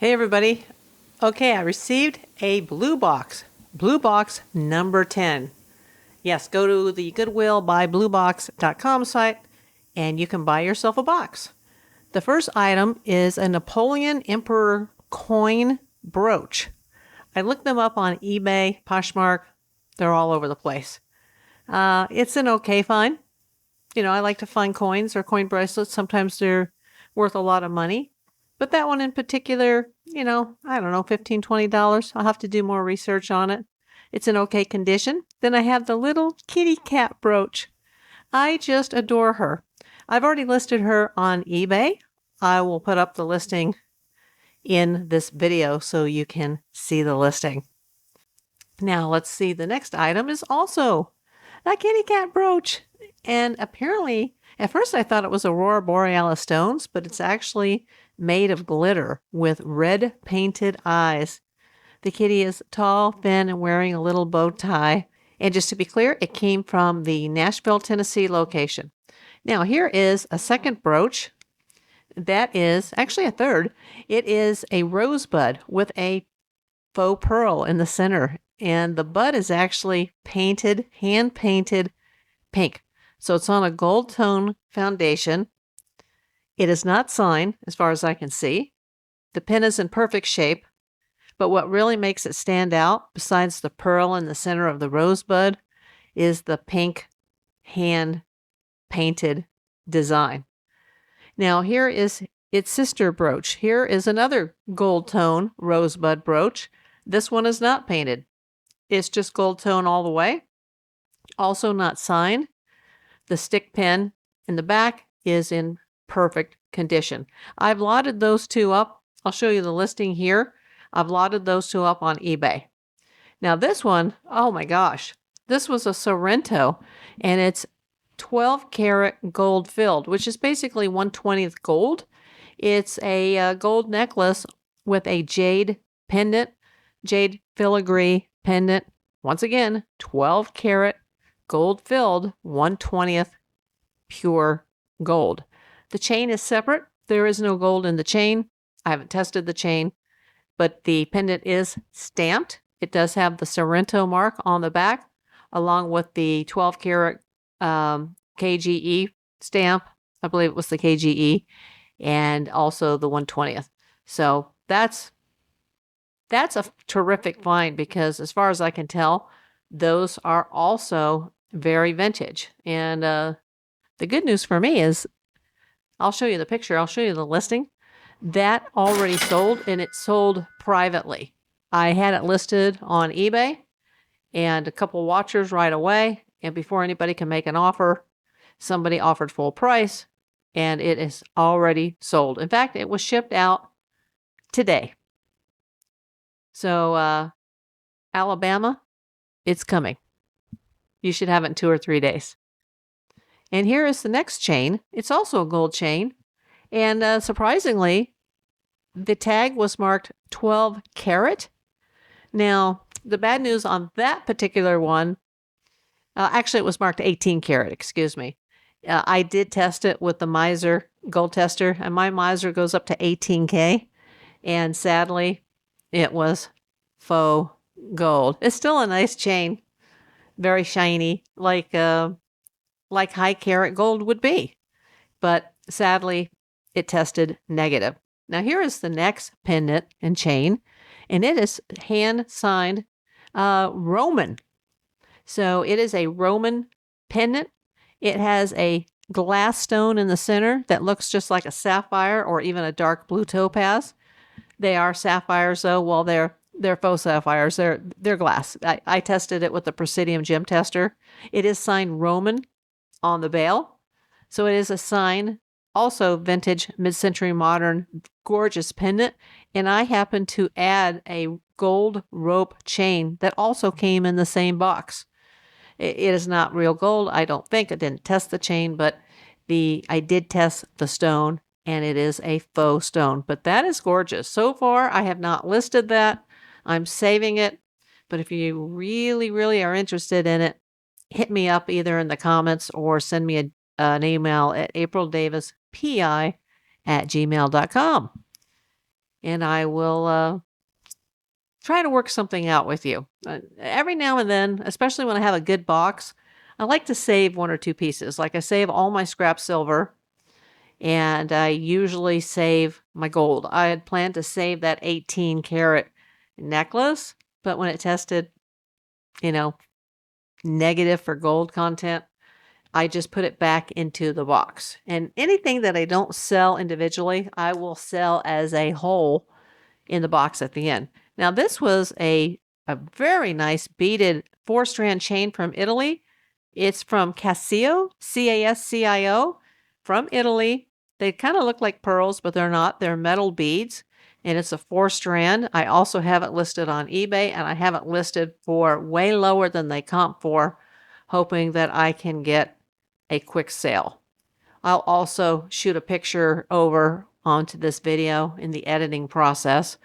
Hey everybody. Okay, I received a blue box. Blue box number 10. Yes, go to the Goodwill Bluebox.com site and you can buy yourself a box. The first item is a Napoleon Emperor coin brooch. I looked them up on eBay, Poshmark. They're all over the place. It's an okay find. I like to find coins or coin bracelets. Sometimes they're worth a lot of money. But that one in particular, I don't know, $15, $20. I'll have to do more research on it. It's in okay condition. Then I have the little kitty cat brooch. I just adore her. I've already listed her on eBay. I will put up the listing in this video so you can see the listing. Now let's see. The next item is also a kitty cat brooch. And apparently, at first I thought it was Aurora Borealis stones, but it's actually made of glitter with red painted eyes. The kitty is tall, thin, and wearing a little bow tie. And just to be clear, it came from the Nashville, Tennessee location. Now, here is a second brooch. That is actually a third. It is a rosebud with a faux pearl in the center. And the bud is actually painted, hand painted pink. So it's on a gold tone foundation. It is not signed, as far as I can see. The pin is in perfect shape. But what really makes it stand out, besides the pearl in the center of the rosebud, is the pink hand-painted design. Now, here is its sister brooch. Here is another gold tone rosebud brooch. This one is not painted. It's just gold tone all the way. Also not signed. The stick pin in the back is in perfect condition. I've lotted those two up. I'll show you the listing here. I've lotted those two up on eBay. Now this one, oh my gosh, this was a Sorrento, and it's 12 karat gold filled, which is basically 1/20th gold. It's a gold necklace with a jade pendant, jade filigree pendant. Once again, 12 karat gold filled, 1/20th pure gold. The chain is separate. There is no gold in the chain. I haven't tested the chain, but the pendant is stamped. It does have the Sorrento mark on the back, along with the 12 karat KGE stamp. I believe it was the KGE, and also the 1/20th. So that's a terrific find, because as far as I can tell, those are also very vintage. And the good news for me is, I'll show you the picture. I'll show you the listing. That already sold, and it sold privately. I had it listed on eBay, and a couple watchers right away. And before anybody can make an offer, somebody offered full price, and it is already sold. In fact, it was shipped out today. So, Alabama, it's coming. You should have it in 2 or 3 days. And here is the next chain. It's also a gold chain. And surprisingly, the tag was marked 12 karat. Now, the bad news on that particular one, actually it was marked 18 karat, excuse me. I did test it with the Miser gold tester, and my Miser goes up to 18K. And sadly, it was faux gold. It's still a nice chain, very shiny, like high carat gold would be. But sadly, it tested negative. Now here is the next pendant and chain, and it is hand-signed Roman. So it is a Roman pendant. It has a glass stone in the center that looks just like a sapphire or even a dark blue topaz. They are sapphires, though. Well, they're faux sapphires. They're glass. I tested it with the Presidium gem tester. It is signed Roman on the bail. So it is a sign, also vintage, mid-century modern, gorgeous pendant. And I happened to add a gold rope chain that also came in the same box. It is not real gold, I don't think. I didn't test the chain, but I did test the stone, and it is a faux stone. But that is gorgeous. So far, I have not listed that. I'm saving it. But if you really, really are interested in it, hit me up either in the comments or send me an email at aprildavispi@gmail.com. and I will try to work something out with you. Every now and then, especially when I have a good box, I like to save one or two pieces. Like I save all my scrap silver, and I usually save my gold. I had planned to save that 18 karat necklace, but when it tested, negative for gold content, I just put it back into the box. And anything that I don't sell individually, I will sell as a whole in the box at the end. Now, this was a very nice beaded 4-strand chain from Italy. It's from Casio, Cascio, from Italy. They kind of look like pearls, but they're not. They're metal beads, and it's a 4-strand. I also have it listed on eBay, and I have it listed for way lower than they comp for, hoping that I can get a quick sale. I'll also shoot a picture over onto this video in the editing process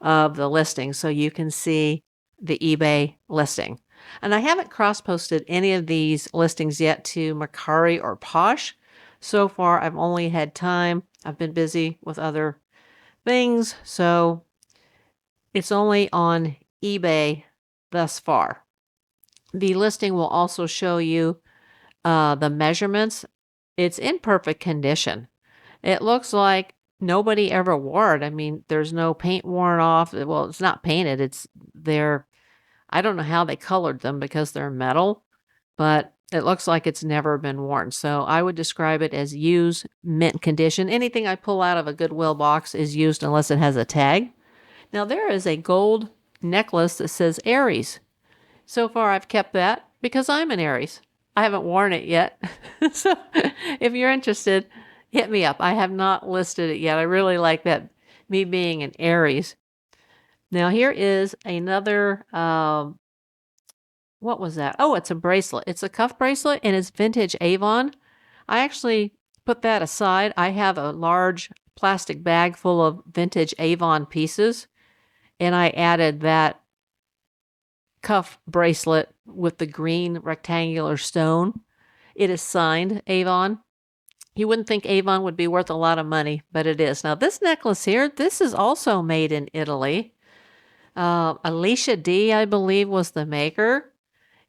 of the listing so you can see the eBay listing. And I haven't cross-posted any of these listings yet to Mercari or Posh. So far, I've only had time. I've been busy with other things, so it's only on eBay thus far. The listing will also show you the measurements. It's in perfect condition. It looks like nobody ever wore it. I mean, there's no paint worn off. Well, it's not painted. I don't know how they colored them because they're metal, but it looks like it's never been worn. So I would describe it as used, mint condition. Anything I pull out of a Goodwill box is used unless it has a tag. Now, there is a gold necklace that says Aries. So far, I've kept that because I'm an Aries. I haven't worn it yet. So if you're interested, hit me up. I have not listed it yet. I really like that, me being an Aries. Now, here is another, what was that? Oh, it's a bracelet. It's a cuff bracelet, and it's vintage Avon. I actually put that aside. I have a large plastic bag full of vintage Avon pieces, and I added that cuff bracelet with the green rectangular stone. It is signed Avon. You wouldn't think Avon would be worth a lot of money, but it is. Now, this necklace here, this is also made in Italy. Alicia D, I believe, was the maker.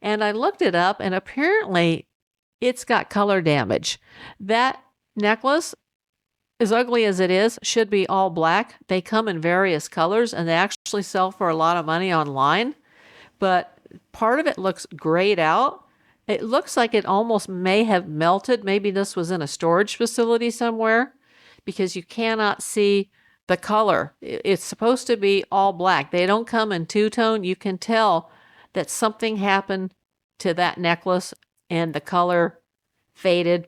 And I looked it up, and apparently it's got color damage. That necklace, as ugly as it is, should be all black. They come in various colors, and they actually sell for a lot of money online. But part of it looks grayed out. It looks like it almost may have melted. Maybe this was in a storage facility somewhere because you cannot see the color. It's supposed to be all black. They don't come in two-tone. You can tell that something happened to that necklace and the color faded.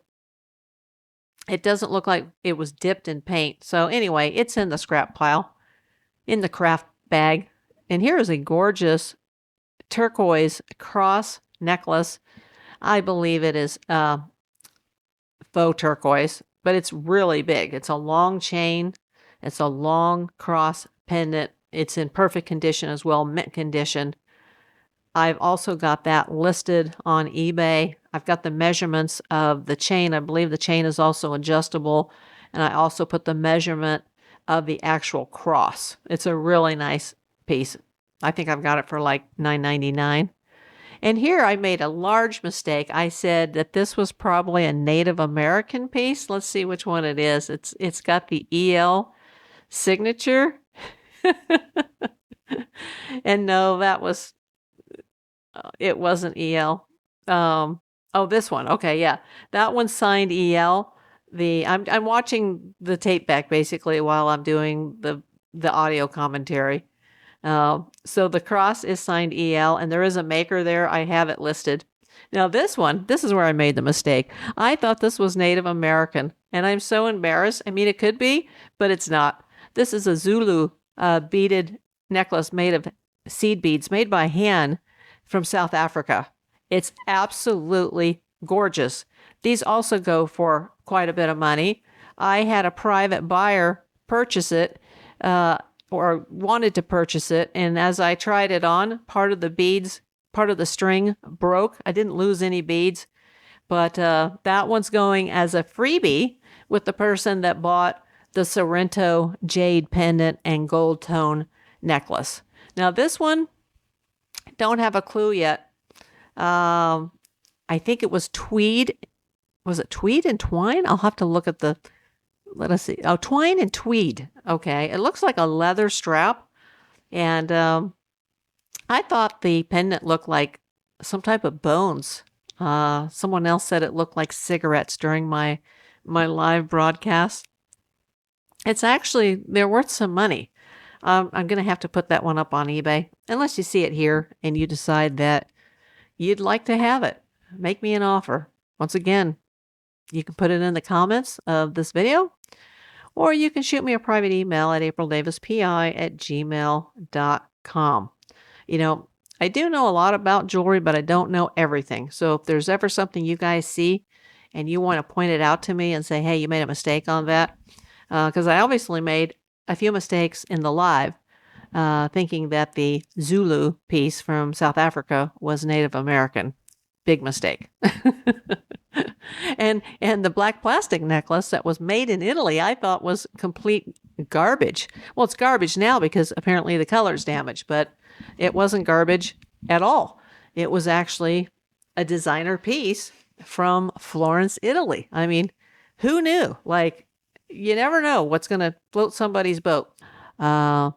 It doesn't look like it was dipped in paint. So anyway, it's in the scrap pile, in the craft bag. And here is a gorgeous turquoise cross necklace. I believe it is faux turquoise, but it's really big. It's a long chain. It's a long cross pendant. It's in perfect condition as well, mint condition. I've also got that listed on eBay. I've got the measurements of the chain. I believe the chain is also adjustable. And I also put the measurement of the actual cross. It's a really nice piece. I think I've got it for like $9.99. And here I made a large mistake. I said that this was probably a Native American piece. Let's see which one it is. It's got the EL signature. And no, it wasn't EL. This one. Okay, yeah. That one's signed EL. I'm watching the tape back basically while I'm doing the audio commentary. So the cross is signed EL, and there is a maker there. I have it listed. Now this is where I made the mistake. I thought this was Native American, and I'm so embarrassed. I mean, it could be, but it's not. This is a Zulu beaded necklace made of seed beads, made by hand from South Africa. It's absolutely gorgeous. These also go for quite a bit of money. I had a private buyer purchase it, or wanted to purchase it. And as I tried it on, part of the string broke. I didn't lose any beads, but that one's going as a freebie with the person that bought the Sorrento jade pendant and gold tone necklace. Now this one, don't have a clue yet. I think it was tweed. Was it tweed and twine? I'll have to look at the, let us see. Oh, twine and tweed. Okay. It looks like a leather strap. And I thought the pendant looked like some type of bones. Someone else said it looked like cigarettes during my live broadcast. It's actually, they're worth some money. I'm going to have to put that one up on eBay, unless you see it here and you decide that you'd like to have it. Make me an offer. Once again, you can put it in the comments of this video, or you can shoot me a private email at aprildavispi@gmail.com. You know, I do know a lot about jewelry, but I don't know everything. So if there's ever something you guys see and you want to point it out to me and say, hey, you made a mistake on that, because I obviously made a few mistakes in the live, thinking that the Zulu piece from South Africa was Native American. Big mistake. and the black plastic necklace that was made in Italy, I thought was complete garbage. Well, it's garbage now because apparently the color's damaged, but it wasn't garbage at all. It was actually a designer piece from Florence, Italy. I mean, who knew? Like, you never know what's going to float somebody's boat. There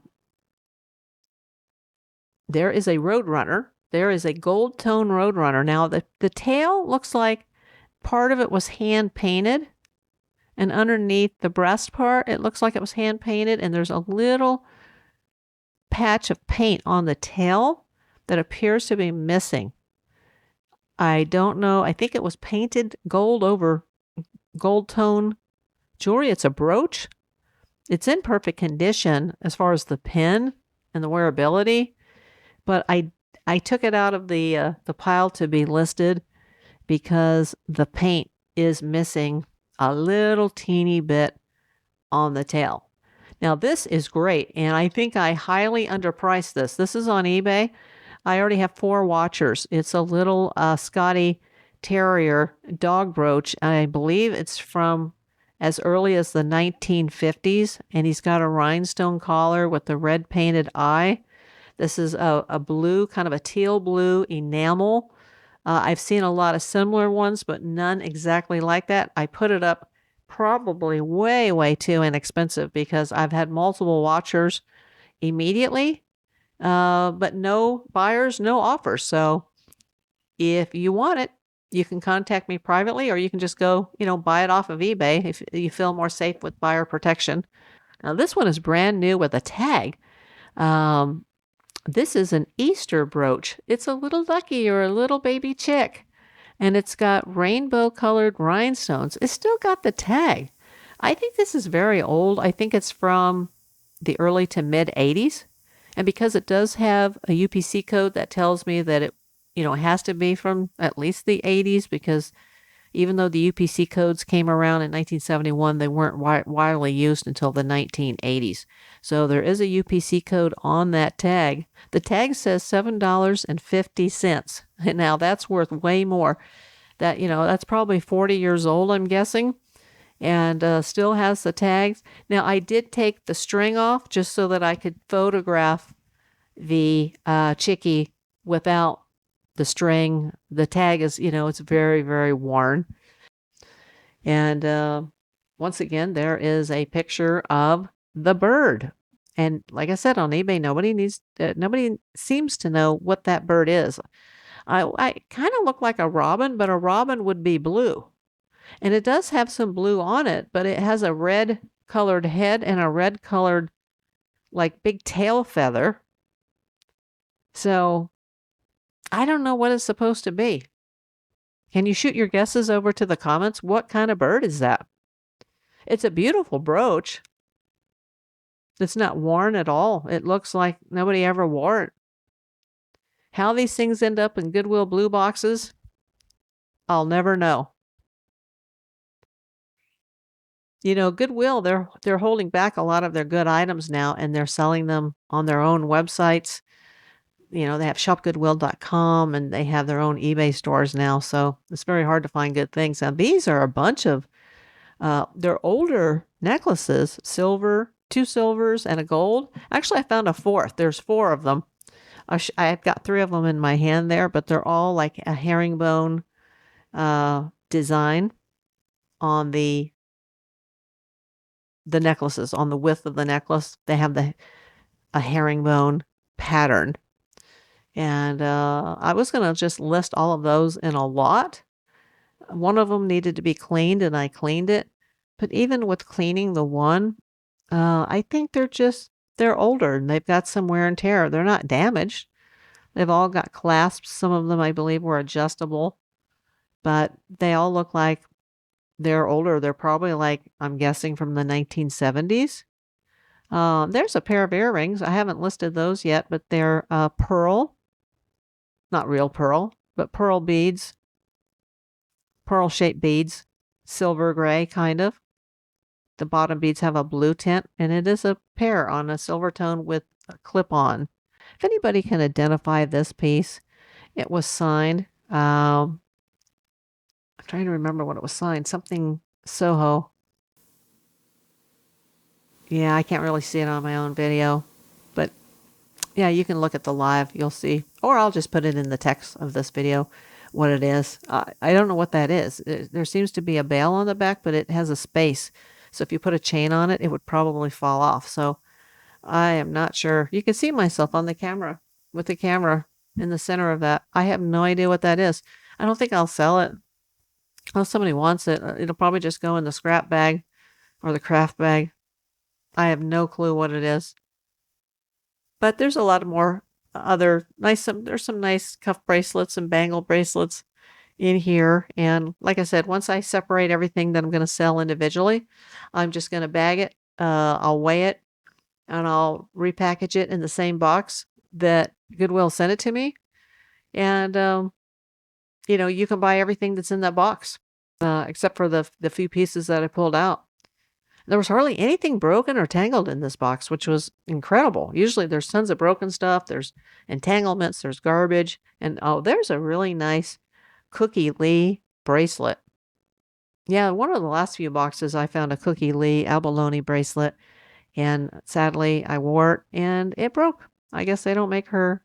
is a Roadrunner. There is a gold tone Roadrunner. Now, the tail looks like part of it was hand painted. And underneath the breast part, it looks like it was hand painted. And there's a little patch of paint on the tail that appears to be missing. I don't know. I think it was painted gold over gold tone jewelry. It's a brooch. It's in perfect condition as far as the pin and the wearability, but I took it out of the pile to be listed because the paint is missing a little teeny bit on the tail. Now this is great, and I think I highly underpriced this. This is on eBay. I already have 4 watchers. It's a little Scotty Terrier dog brooch. I believe it's from as early as the 1950s, and he's got a rhinestone collar with the red painted eye. This is a blue, kind of a teal blue enamel. I've seen a lot of similar ones, but none exactly like that. I put it up probably way, way too inexpensive because I've had multiple watchers immediately, but no buyers, no offers. So if you want it, you can contact me privately, or you can just go, buy it off of eBay if you feel more safe with buyer protection. Now, this one is brand new with a tag. This is an Easter brooch. It's a little ducky or a little baby chick, and it's got rainbow-colored rhinestones. It's still got the tag. I think this is very old. I think it's from the early to mid-'80s, and because it does have a UPC code that tells me that it has to be from at least the 80s, because even though the UPC codes came around in 1971, they weren't widely used until the 1980s. So there is a UPC code on that tag. The tag says $7.50. Now that's worth way more. That's probably 40 years old, I'm guessing, and still has the tags. Now I did take the string off just so that I could photograph the chickie without the string. The tag is, it's very, very worn. And once again, there is a picture of the bird. And like I said, on eBay, nobody seems to know what that bird is. I kind of look like a robin, but a robin would be blue. And it does have some blue on it, but it has a red colored head and a red colored, like, big tail feather. So I don't know what it's supposed to be. Can you shoot your guesses over to the comments? What kind of bird is that? It's a beautiful brooch. It's not worn at all. It looks like nobody ever wore it. How these things end up in Goodwill Blueboxes, I'll never know. Goodwill, they're holding back a lot of their good items now, and they're selling them on their own websites. They have shopgoodwill.com, and they have their own eBay stores now, so it's very hard to find good things. Now, these are a bunch of, they're older necklaces, silver, 2 silvers, and a gold. Actually, I found a fourth. There's 4 of them. I've got 3 of them in my hand there, but they're all like a herringbone design on the necklaces, on the width of the necklace. They have a herringbone pattern. And I was going to just list all of those in a lot. One of them needed to be cleaned, and I cleaned it. But even with cleaning the one, I think they're older and they've got some wear and tear. They're not damaged. They've all got clasps. Some of them, I believe, were adjustable, but they all look like they're older. They're probably like, I'm guessing, from the 1970s. There's a pair of earrings. I haven't listed those yet, but they're pearl. Not real pearl, but pearl beads. Pearl-shaped beads. Silver gray, kind of. The bottom beads have a blue tint, and it is a pair on a silver tone with a clip-on. If anybody can identify this piece, it was signed. I'm trying to remember what it was signed. Something Soho. Yeah, I can't really see it on my own video. But yeah, you can look at the live. You'll see. Or I'll just put it in the text of this video what it is. I don't know what that is. There seems to be a bail on the back, but it has a space. So if you put a chain on it, it would probably fall off. So I am not sure. You can see myself on the camera with the camera in the center of that. I have no idea what that is. I don't think I'll sell it. Oh, somebody wants it. It'll probably just go in the scrap bag or the craft bag. I have no clue what it is. But there's a lot of more other nice, there's some nice cuff bracelets and bangle bracelets in here. And like I said, once I separate everything that I'm going to sell individually, I'm just going to bag it. I'll weigh it and I'll repackage it in the same box that Goodwill sent it to me. And, you know, you can buy everything that's in that box, except for the few pieces that I pulled out. There was hardly anything broken or tangled in this box, which was incredible. Usually there's tons of broken stuff. There's entanglements. There's garbage. And oh, there's a really nice Cookie Lee bracelet. Yeah, one of the last few boxes I found a Cookie Lee abalone bracelet. And sadly, I wore it and it broke. I guess they don't make her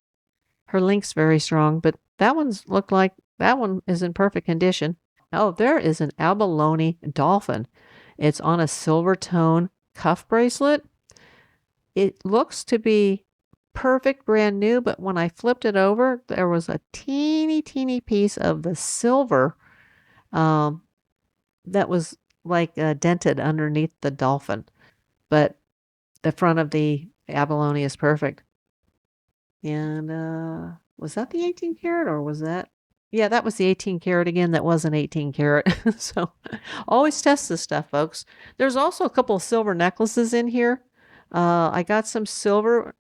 links very strong. But that one's looked like that one is in perfect condition. Oh, there is an abalone dolphin. It's on a silver tone cuff bracelet. It looks to be perfect brand new, but when I flipped it over, there was a teeny piece of the silver that was like dented underneath the dolphin. But the front of the abalone is perfect. And was that the 18 karat or was that? Yeah, that was the 18 karat again. That was an 18 karat. So always test this stuff, folks. There's also a couple of silver necklaces in here. I got some silver,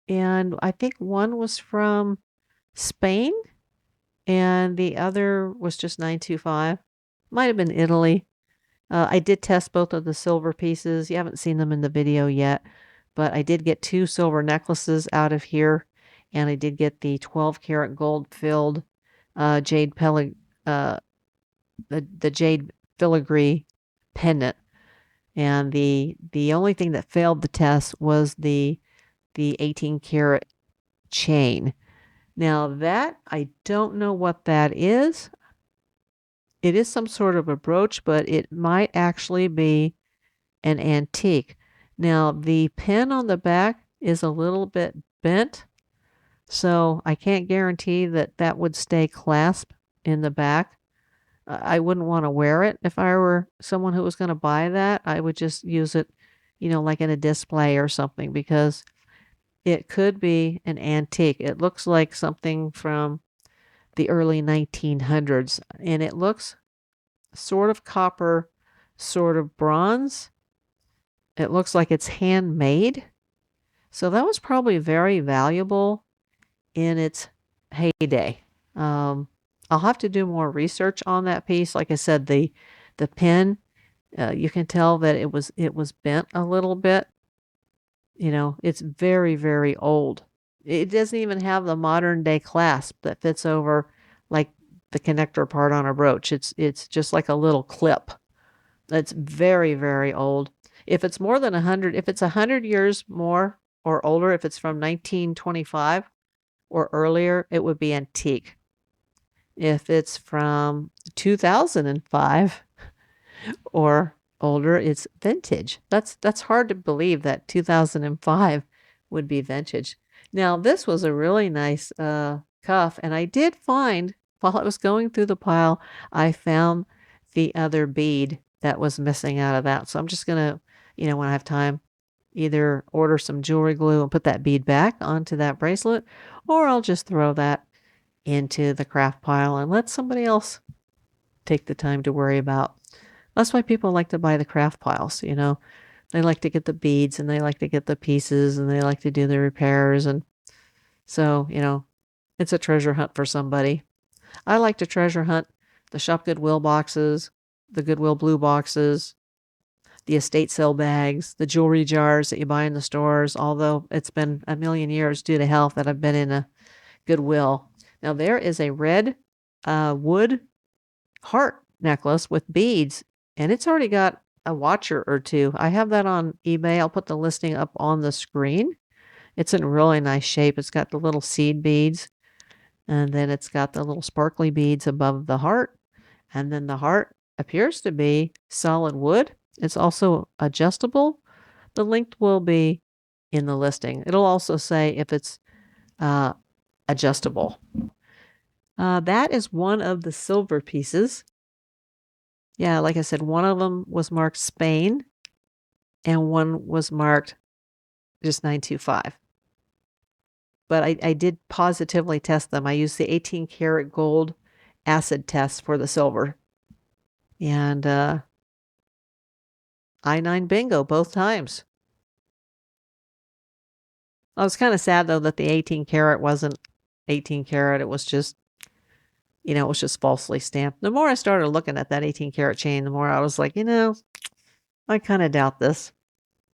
and I think one was from Spain, and the other was just 925. Might have been Italy. I did test both of the silver pieces. You haven't seen them in the video yet, but I did get 2 silver necklaces out of here, and I did get the 12 karat gold filled jade the jade filigree pendant, and the only thing that failed the test was the 18 karat chain. Now that I don't know what that is. It is some sort of a brooch, but it might actually be an antique. Now the pin on the back is a little bit bent, so I can't guarantee that that would stay clasped in the back. I wouldn't want to wear it. If I were someone who was going to buy that, I would just use it, you know, like in a display or something, because it could be an antique. It looks like something from the early 1900s, and it looks sort of copper, sort of bronze. It looks like it's handmade. So that was probably very valuable in its heyday. I'll have to do more research on that piece. Like I said, the pin, you can tell that it was bent a little bit. You know, it's very old. It doesn't even have the modern day clasp that fits over like the connector part on a brooch. It's just like a little clip. It's very old. If it's more than 100, if it's 100 years more or older, if it's from 1925 or earlier, it would be antique. If it's from 2005 or older, it's vintage. That's hard to believe that 2005 would be vintage. Now, this was a really nice cuff, and I did find, while I was going through the pile, I found the other bead that was missing out of that. So I'm just gonna, when I have time, either order some jewelry glue and put that bead back onto that bracelet, or I'll just throw that into the craft pile and let somebody else take the time to worry about. That's why people like to buy the craft piles, They like to get the beads and they like to get the pieces and they like to do the repairs. And so, it's a treasure hunt for somebody. I like to treasure hunt the Shop Goodwill boxes, the Goodwill Blueboxes, the estate sale bags, the jewelry jars that you buy in the stores, although it's been a million years due to health that I've been in a Goodwill. Now, there is a red wood heart necklace with beads, and it's already got a watcher or two. I have that on eBay. I'll put the listing up on the screen. It's in really nice shape. It's got the little seed beads, and then it's got the little sparkly beads above the heart, and then the heart appears to be solid wood. It's also adjustable. The link will be in the listing. It'll also say if it's adjustable. That is one of the silver pieces. Yeah, like I said, one of them was marked Spain and one was marked just 925. But I did positively test them. I used the 18 karat gold acid test for the silver. And I9 bingo both times. I was kind of sad, though, that the 18 karat wasn't 18 karat. It was just, it was just falsely stamped. The more I started looking at that 18 karat chain, the more I was like, I kind of doubt this.